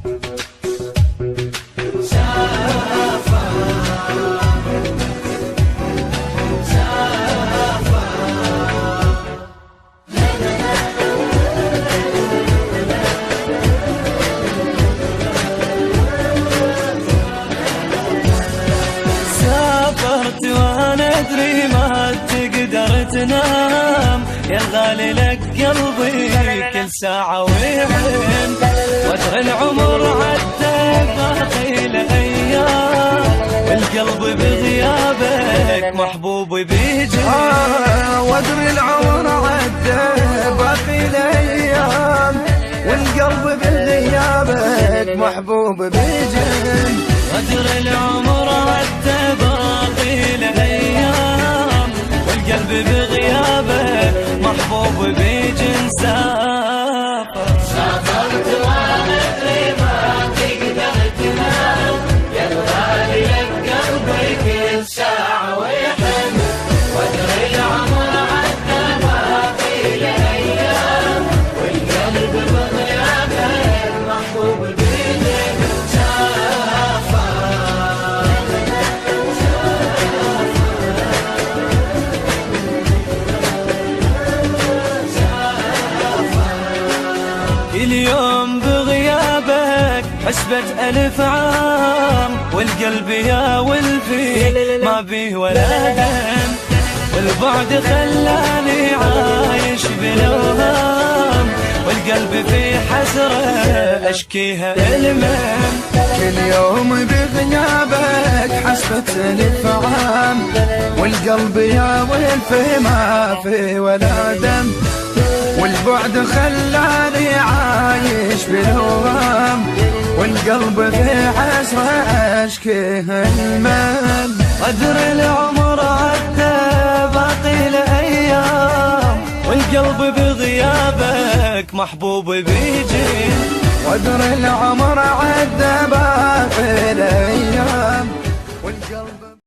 سافرت وانا ادري ما تقدر تنام، يا غالي لك قلبي كل ساعة ويحن، وتر العمر عدى باقي له ايام، والقلب بغيابك محبوب بيجي. وتر العمر عدى باقي له ايام، والقلب بغيابك محبوب بيجي. وتر العمر عدى باقي له ايام، والقلب بغيابك محبوب بيجي. نسافر سافرت وانا ادري ما تقدر تنام، يا الغالي لك قلبي كل ساعة ويحن، وتر العمر عدى باقي له ايام، والقلب بغيابك محبوب بيدك. كل يوم بغيابك حسبة ألف عام، والقلب يا والفي ما بيه ولا دم، والبعد خلاني عايش بالأوهام، والقلب في حسرة أشكيها المهم. كل يوم بغيابك حسبة ألف عام، والقلب يا والفي ما في ولا دم، والبعد خلاني عايش بالهوام، والقلب في حسرة أشكيه المال. قدر العمر عدى باقي له ايام، والقلب بغيابك محبوب بيجي. قدر العمر عدى باقي له ايام، والقلب